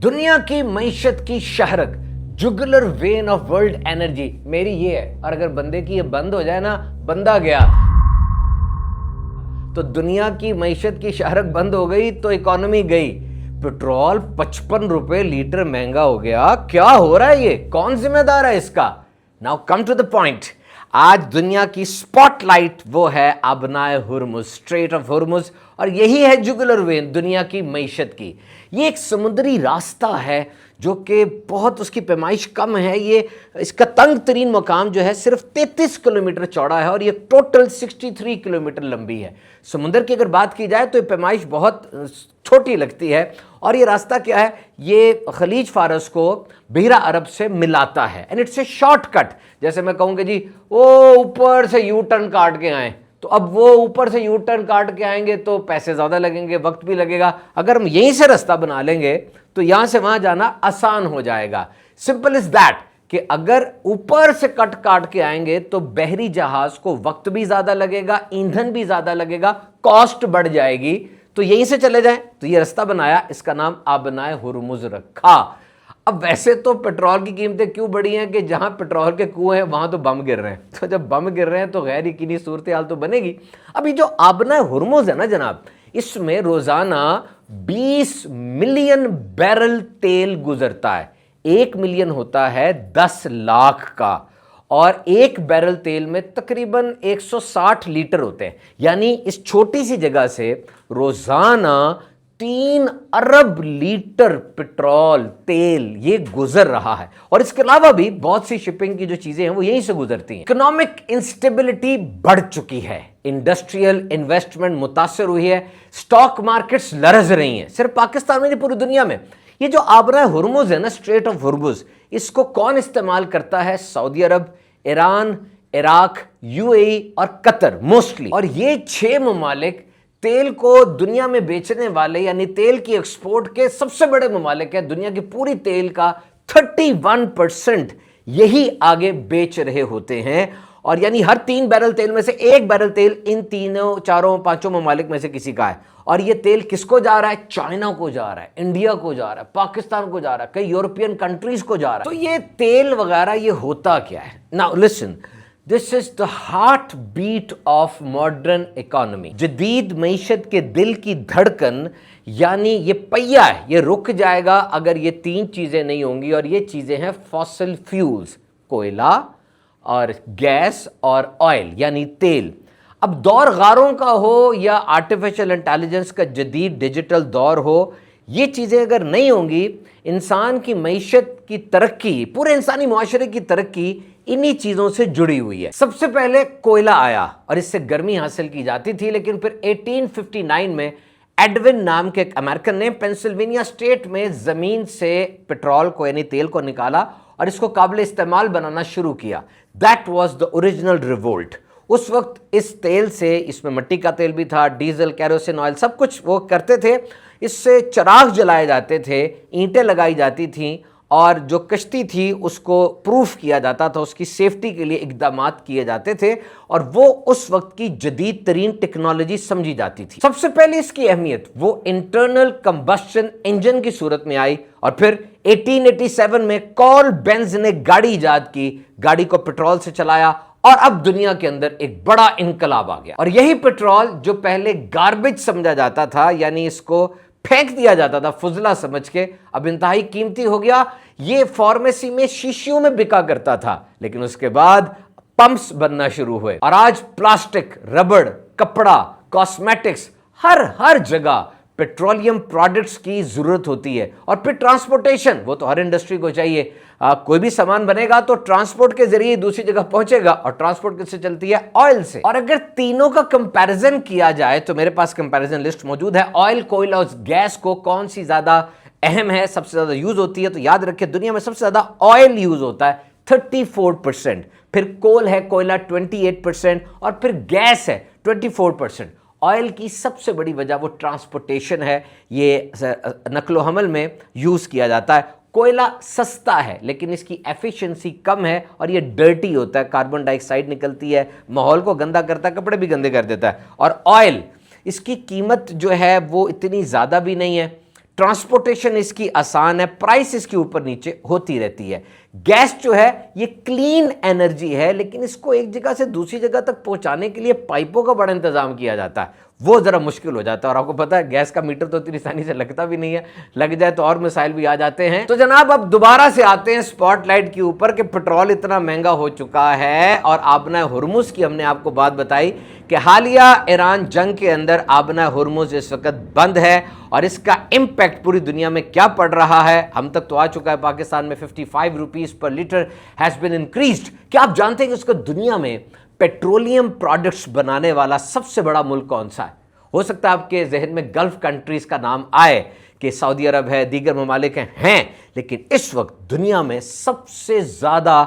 दुनिया की मईशत की शहरक, jugular vein of world energy मेरी ये है, और अगर बंदे की ये बंद हो जाए ना, बंदा गया। तो दुनिया की मईशत की शहरक बंद हो गई तो इकोनॉमी गई। पेट्रोल 55 रुपए लीटर महंगा हो गया। क्या हो रहा है ये? कौन जिम्मेदार है इसका? Now come to the point. आज दुनिया की स्पॉटलाइट वो है अबनाए हुर्मुज, स्ट्रेट ऑफ हुर्मुज, और यही है जुगुलर वेन दुनिया की मईशत की। ये एक समुद्री रास्ता है जो कि बहुत उसकी पैमाइश कम है। ये इसका तंग तरीन मकाम जो है सिर्फ 33 किलोमीटर चौड़ा है और ये टोटल 63 किलोमीटर लंबी है। समुद्र की अगर बात की जाए तो ये पैमाइश बहुत छोटी लगती है। और ये रास्ता क्या है? ये खलीज फारस को बहरा अरब से मिलाता है एंड इट्स ए शॉर्टकट। जैसे मैं कहूँगा जी वो ऊपर से यू टर्न काट के आए, तो अब वो ऊपर से यू टर्न काट के आएंगे तो पैसे ज़्यादा लगेंगे, वक्त भी लगेगा। अगर हम यहीं से रास्ता बना लेंगे तो यहाँ से वहाँ जाना आसान हो जाएगा। सिंपल इज दैट कि अगर ऊपर से कट काट के आएंगे तो बहरी जहाज को वक्त भी ज़्यादा लगेगा, ईंधन भी ज़्यादा लगेगा, कॉस्ट बढ़ जाएगी। तो यहीं से चले जाएं। तो ये रास्ता बनाया, इसका नाम अबनाए हुर्मुज रखा। अब वैसे तो पेट्रोल की कीमतें क्यों बढ़ी हैं कि जहां पेट्रोल के कुएं हैं वहां तो बम गिर रहे हैं। तो जब बम गिर रहे हैं तो गैर यकीनी सूरत हाल तो बनेगी। अभी जो अबनाए हुर्मुज है ना जनाब, इसमें रोजाना 20 मिलियन बैरल तेल गुजरता है। 1 मिलियन होता है 10 लाख का, और एक बैरल तेल में तकरीबन 160 लीटर होते हैं। यानी इस छोटी सी जगह से रोजाना 3 अरब लीटर पेट्रोल तेल ये गुजर रहा है। और इसके अलावा भी बहुत सी शिपिंग की जो चीजें हैं वो यहीं से गुजरती हैं। इकोनॉमिक इंस्टेबिलिटी बढ़ चुकी है, इंडस्ट्रियल इन्वेस्टमेंट मुतासर हुई है, स्टॉक मार्केट्स लरज रही हैं, सिर्फ पाकिस्तान में नहीं पूरी दुनिया में। ये जो अबनाए हुर्मुज है ना, स्ट्रेट ऑफ हुर्मुज, इसको कौन इस्तेमाल करता है? सऊदी अरब, ईरान, इराक, यूएई और कतर मोस्टली। और ये 6 ममालिक तेल को दुनिया में बेचने वाले यानी तेल की एक्सपोर्ट के सबसे बड़े ममालिक है। दुनिया की पूरी तेल का 31% यही आगे बेच रहे होते हैं। और यानी हर 3 बैरल तेल में से 1 बैरल तेल इन 3, 4, 5 ममालिक में से किसी का है। और ये तेल किसको जा रहा है? चाइना को जा रहा है, इंडिया को जा रहा है, पाकिस्तान को जा रहा है, कई यूरोपियन कंट्रीज को जा रहा है। तो ये तेल वगैरह ये होता क्या है? Now listen, this is the heartbeat of modern economy. जदीद मईशत के दिल की धड़कन, यानी ये पहिया है, ये रुक जाएगा अगर ये 3 चीजें नहीं होंगी। और ये चीजें हैं फॉसिल फ्यूल्स, कोयला और गैस और ऑयल यानी तेल। अब दौर गारों का हो या आर्टिफिशियल इंटेलिजेंस का जदीद डिजिटल दौर हो, ये चीज़ें अगर नहीं होंगी, इंसान की मईशत की तरक्की, पूरे इंसानी मुआशरे की तरक्की इन्हीं चीज़ों से जुड़ी हुई है। सबसे पहले कोयला आया और इससे गर्मी हासिल की जाती थी, लेकिन फिर 1859 में एडविन नाम के एक अमेरिकन ने पेंसिल्वेनिया स्टेट में ज़मीन से पेट्रोल को यानी तेल को निकाला और इसको काबिल इस्तेमाल बनाना शुरू किया। That was the original revolt. उस वक्त इस तेल से, इसमें मिट्टी का तेल भी था, डीजल, कैरोसिन ऑयल, सब कुछ वो करते थे। इससे चिराग जलाए जाते थे, ईंटें लगाई जाती थीं, और जो कश्ती थी उसको प्रूफ किया जाता था, उसकी सेफ्टी के लिए इकदामात किए जाते थे। और वो उस वक्त की जदीद तरीन टेक्नोलॉजी समझी जाती थी। सबसे पहले इसकी अहमियत वो इंटरनल कंबस्शन इंजन की सूरत में आई, और फिर 1887 में कार्ल बेंज ने गाड़ी इजाद की, गाड़ी को पेट्रोल से चलाया, और अब दुनिया के अंदर एक बड़ा इनकलाब आ गया। और यही पेट्रोल जो पहले गार्बेज समझा जाता था, यानी इसको फेंक दिया जाता था फुजला समझ के, अब इंतहाई कीमती हो गया। ये फार्मेसी में शीशियों में बिका करता था, लेकिन उसके बाद पंप्स बनना शुरू हुए, और आज प्लास्टिक, रबड़, कपड़ा, कॉस्मेटिक्स, हर जगह पेट्रोलियम प्रोडक्ट्स की जरूरत होती है। और फिर ट्रांसपोर्टेशन, वो तो हर इंडस्ट्री को चाहिए। कोई भी सामान बनेगा तो ट्रांसपोर्ट के जरिए दूसरी जगह पहुंचेगा, और ट्रांसपोर्ट किससे चलती है? ऑयल से। और अगर तीनों का कंपैरिजन किया जाए तो मेरे पास कंपैरिजन लिस्ट मौजूद है। ऑयल, कोयला और गैस को कौन सी ज्यादा अहम है, सबसे ज्यादा यूज होती है? तो याद रखिए, दुनिया में सबसे ज्यादा ऑयल यूज होता है 34%, फिर कोल है, कोयला 28%, और फिर गैस है 24%। ऑयल की सबसे बड़ी वजह वो ट्रांसपोर्टेशन है, ये नकलो हमल में यूज किया जाता है। कोयला सस्ता है लेकिन इसकी एफिशिएंसी कम है, और ये डर्टी होता है, कार्बन डाइऑक्साइड निकलती है, माहौल को गंदा करता है, कपड़े भी गंदे कर देता है। और ऑयल, इसकी कीमत जो है वो इतनी ज़्यादा भी नहीं है, ट्रांसपोर्टेशन इसकी आसान है, प्राइस इसके ऊपर नीचे होती रहती है। गैस जो है ये क्लीन एनर्जी है, लेकिन इसको एक जगह से दूसरी जगह तक पहुंचाने के लिए पाइपों का बड़ा इंतजाम किया जाता है, वो ज़रा मुश्किल हो जाता है। और आपको पता है गैस का मीटर तो इतनी आसानी से लगता भी नहीं है, लग जाए तो और मिसाइल भी आ जाते हैं। तो जनाब अब दोबारा से आते हैं स्पॉटलाइट के ऊपर कि पेट्रोल इतना महंगा हो चुका है, और आबना हुर्मुज़ की हमने आपको बात बताई कि हालिया ईरान जंग के अंदर आबना हुर्मुज़ इस वक्त बंद है, और इसका इम्पैक्ट पूरी दुनिया में क्या पड़ रहा है। हम तक तो आ चुका है, पाकिस्तान में 55 रुपीज़ पर लीटर हैज़ बिन इंक्रीज्ड। क्या आप जानते हैं कि उसका दुनिया में पेट्रोलियम प्रोडक्ट्स बनाने वाला सबसे बड़ा मुल्क कौन सा है? हो सकता है आपके जहन में गल्फ कंट्रीज का नाम आए कि सऊदी अरब है, दीगर ममालिक हैं, लेकिन इस वक्त दुनिया में सबसे ज्यादा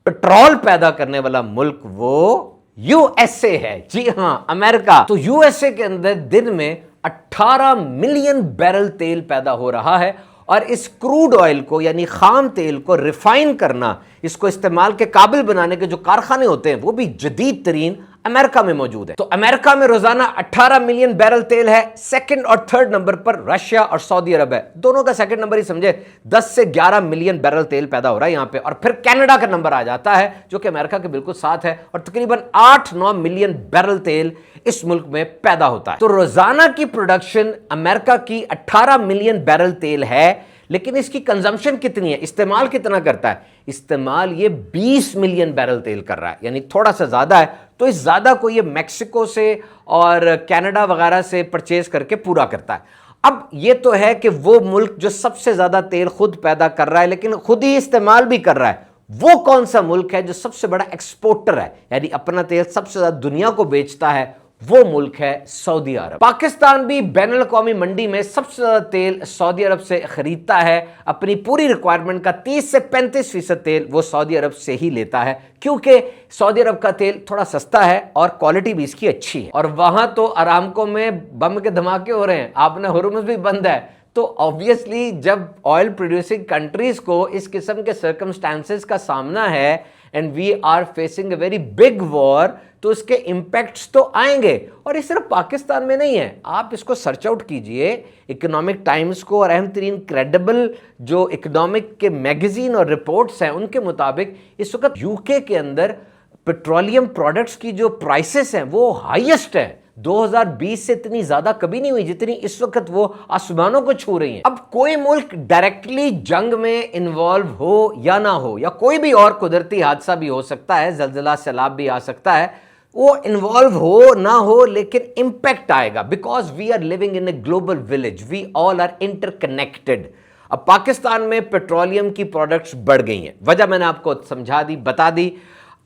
पेट्रोल पैदा करने वाला मुल्क वो यूएसए है। जी हां, अमेरिका। तो यूएसए के अंदर दिन में 18 मिलियन बैरल तेल पैदा हो रहा है, और इस क्रूड ऑयल को यानी खाम तेल को रिफाइन करना, इसको इस्तेमाल के काबिल बनाने के जो कारखाने होते हैं वो भी जदीद तरीन अमेरिका में मौजूद है। तो अमेरिका में रोजाना 18 मिलियन बैरल तेल है। सेकंड और थर्ड नंबर पर रशिया और सऊदी अरब है। दोनों का सेकंड नंबर ही समझे, 10 से 11 मिलियन बैरल तेल पैदा हो रहा है यहां पे। और फिर कनाडा का नंबर आ जाता है जो कि अमेरिका के बिल्कुल साथ है, और तकरीबन 8-9 मिलियन बैरल तेल इस मुल्क में पैदा होता है। तो रोजाना की प्रोडक्शन अमेरिका की 18 मिलियन बैरल तेल है, लेकिन इसकी कंजम्पशन कितनी है, इस्तेमाल कितना करता है? इस्तेमाल ये 20 मिलियन बैरल तेल कर रहा है, यानी थोड़ा सा ज्यादा है। तो इस ज्यादा को ये मैक्सिको से और कनाडा वगैरह से परचेज करके पूरा करता है। अब ये तो है कि वो मुल्क जो सबसे ज्यादा तेल खुद पैदा कर रहा है लेकिन खुद ही इस्तेमाल भी कर रहा है, वो कौन सा मुल्क है जो सबसे बड़ा एक्सपोर्टर है, यानी अपना तेल सबसे ज्यादा दुनिया को बेचता है? वो मुल्क है सऊदी अरब। पाकिस्तान भी बैनुल अक़वामी मंडी में सबसे ज्यादा तेल सऊदी अरब से खरीदता है। अपनी पूरी रिक्वायरमेंट का 30 से 35% तेल वो सऊदी अरब से ही लेता है, क्योंकि सऊदी अरब का तेल थोड़ा सस्ता है और क्वालिटी भी इसकी अच्छी है। और वहां तो अरामको में बम के धमाके हो रहे हैं, आपने हुर्मुज़ भी बंद है। तो ऑब्वियसली जब ऑयल प्रोड्यूसिंग कंट्रीज को इस किस्म के सर्कमस्टांसेस का सामना है and we are facing a very big war, तो इसके इंपैक्ट्स तो आएंगे। और ये सिर्फ पाकिस्तान में नहीं है, आप इसको सर्च आउट कीजिए इकोनॉमिक टाइम्स को, और अहम तरीन क्रेडिबल जो इकोनॉमिक के मैगजीन और रिपोर्ट्स हैं उनके मुताबिक इस वक्त यूके के अंदर पेट्रोलियम प्रोडक्ट्स की जो प्राइसेस हैं वो हाईएस्ट है। 2020 से इतनी ज्यादा कभी नहीं हुई जितनी इस वक्त वो आसमानों को छू रही हैं। अब कोई मुल्क डायरेक्टली जंग में इन्वॉल्व हो या ना हो, या कोई भी और कुदरती हादसा भी हो सकता है, जलजला सैलाब भी आ सकता है, वो इन्वॉल्व हो ना हो लेकिन इंपैक्ट आएगा, because we are living in a global village, we all are interconnected. अब पाकिस्तान में पेट्रोलियम की प्रोडक्ट्स बढ़ गई हैं, वजह मैंने आपको समझा दी, बता दी।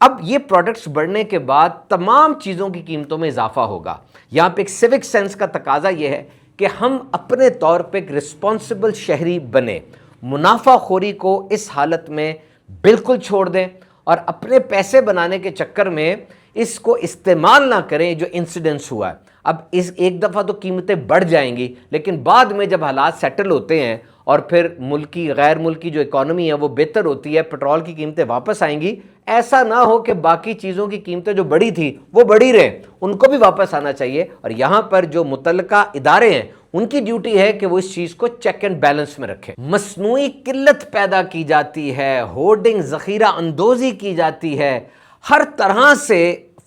अब ये प्रोडक्ट्स बढ़ने के बाद तमाम चीज़ों की कीमतों में इजाफा होगा। यहाँ पे एक सिविक सेंस का तकाजा ये है कि हम अपने तौर पे एक रिस्पॉन्सिबल शहरी बने, मुनाफाखोरी को इस हालत में बिल्कुल छोड़ दें, और अपने पैसे बनाने के चक्कर में इसको इस्तेमाल ना करें जो इंसिडेंट्स हुआ है। अब इस एक दफ़ा तो कीमतें बढ़ जाएंगी, लेकिन बाद में जब हालात सेटल होते हैं और फिर मुल्की गैर मुल्की जो इकॉनमी है वो बेहतर होती है, पेट्रोल की कीमतें वापस आएंगी। ऐसा ना हो कि बाकी चीज़ों की कीमतें जो बढ़ी थी वो बढ़ी रहे, उनको भी वापस आना चाहिए। और यहाँ पर जो मुतल्लिका इदारे हैं उनकी ड्यूटी है कि वो इस चीज़ को चेक एंड बैलेंस में रखें। मसनूई किल्लत पैदा की जाती है, होर्डिंग ज़ख़ीरा अंदोज़ी की जाती है, हर तरह से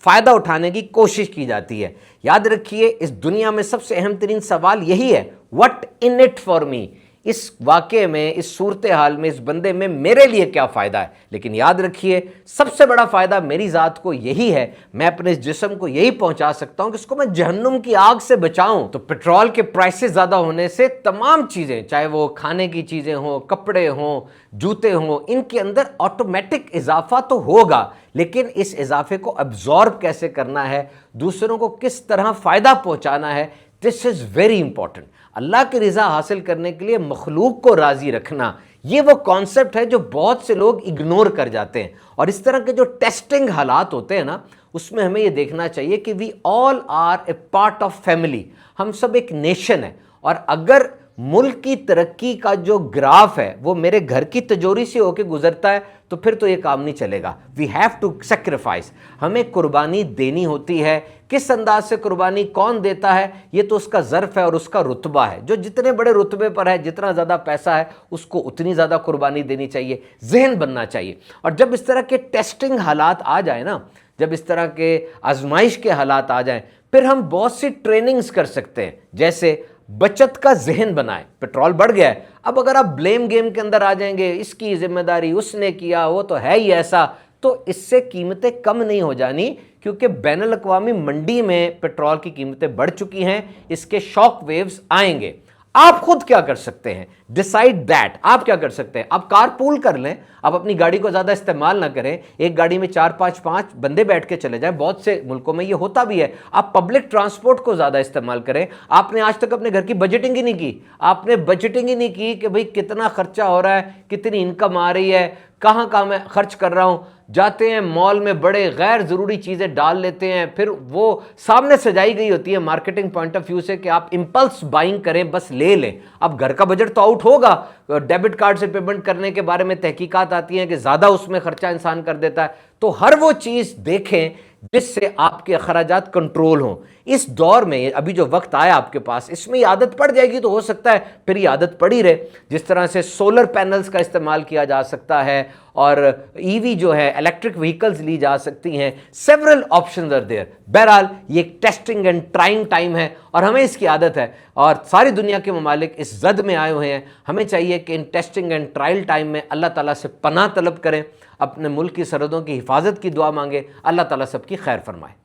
फ़ायदा उठाने की कोशिश की जाती है। याद रखिए इस दुनिया में सबसे अहम तरीन सवाल यही है, what in it for me. इस वाक़े में, इस सूरत हाल में, इस बंदे में मेरे लिए क्या फ़ायदा है। लेकिन याद रखिए सबसे बड़ा फ़ायदा मेरी ज़ात को यही है, मैं अपने इस जिस्म को यही पहुंचा सकता हूं कि इसको मैं जहन्नुम की आग से बचाऊं। तो पेट्रोल के प्राइसेस ज़्यादा होने से तमाम चीज़ें, चाहे वो खाने की चीज़ें हों, कपड़े हों, जूते हों, इनके अंदर ऑटोमेटिक इजाफा तो होगा, लेकिन इस इजाफे को अब्जॉर्ब कैसे करना है, दूसरों को किस तरह फ़ायदा पहुँचाना है, दिस इज़ वेरी इंपॉर्टेंट। अल्लाह की रज़ा हासिल करने के लिए मखलूक को राज़ी रखना, ये वो कॉन्सेप्ट है जो बहुत से लोग इग्नोर कर जाते हैं। और इस तरह के जो टेस्टिंग हालात होते हैं ना, उसमें हमें ये देखना चाहिए कि we all are a part of family, हम सब एक नेशन है। और अगर मुल्क की तरक्की का जो ग्राफ है वो मेरे घर की तिजोरी से होकर गुजरता है तो फिर तो ये काम नहीं चलेगा। वी हैव टू सेक्रीफाइस, हमें कुर्बानी देनी होती है। किस अंदाज से कुर्बानी कौन देता है ये तो उसका ज़र्फ है और उसका रुतबा है। जो जितने बड़े रुतबे पर है, जितना ज़्यादा पैसा है, उसको उतनी ज़्यादा कुर्बानी देनी चाहिए, जहन बनना चाहिए। और जब इस तरह के टेस्टिंग हालात आ जाए ना, जब इस तरह के आजमाइश के हालात आ जाएं, फिर हम बहुत सी ट्रेनिंग्स कर सकते हैं। जैसे बचत का जहन बनाएं। पेट्रोल बढ़ गया है, अब अगर आप ब्लेम गेम के अंदर आ जाएंगे, इसकी जिम्मेदारी उसने किया, वो तो है ही ऐसा, तो इससे कीमतें कम नहीं हो जानी, क्योंकि बैनुल अक़वामी मंडी में पेट्रोल की कीमतें बढ़ चुकी हैं, इसके शॉक वेव्स आएंगे। आप खुद क्या कर सकते हैं, डिसाइड दैट। आप क्या कर सकते हैं, आप कार पूल कर लें, आप अपनी गाड़ी को ज़्यादा इस्तेमाल ना करें, एक गाड़ी में 4-5 बंदे बैठ के चले जाएं, बहुत से मुल्कों में ये होता भी है। आप पब्लिक ट्रांसपोर्ट को ज़्यादा इस्तेमाल करें। आपने आज तक अपने घर की बजटिंग ही नहीं की, आपने बजटिंग ही नहीं की कि भाई कितना खर्चा हो रहा है, कितनी इनकम आ रही है, कहाँ कहाँ मैं खर्च कर रहा हूँ। जाते हैं मॉल में, बड़े गैर ज़रूरी चीज़ें डाल लेते हैं, फिर वो सामने सजाई गई होती है मार्केटिंग पॉइंट ऑफ व्यू से कि आप इम्पल्स बाइंग करें, बस ले लें। अब घर का बजट तो आउट होगा, डेबिट कार्ड से पेमेंट करने के बारे में तहकीकात आती हैं कि ज़्यादा उसमें खर्चा इंसान कर देता है। तो हर वो चीज़ देखें जिससे आपके अखराजात कंट्रोल हों। इस दौर में अभी जो वक्त आया आपके पास, इसमें ये आदत पड़ जाएगी तो हो सकता है फिर ये आदत पड़ी रहे। जिस तरह से सोलर पैनल्स का इस्तेमाल किया जा सकता है और ईवी जो है, इलेक्ट्रिक व्हीकल्स ली जा सकती हैं, सेवरल ऑप्शंस आर देयर। बहरहाल ये टेस्टिंग एंड ट्राइंग टाइम है और हमें इसकी आदत है, और सारी दुनिया के ममालिक इस जद में आए हुए हैं। हमें चाहिए कि in testing and trial time में अल्लाह ताला से पनाह तलब करें, अपने मुल्क की सरहदों की हिफाजत की दुआ मांगे। अल्लाह ताला सबकी खैर फरमाए।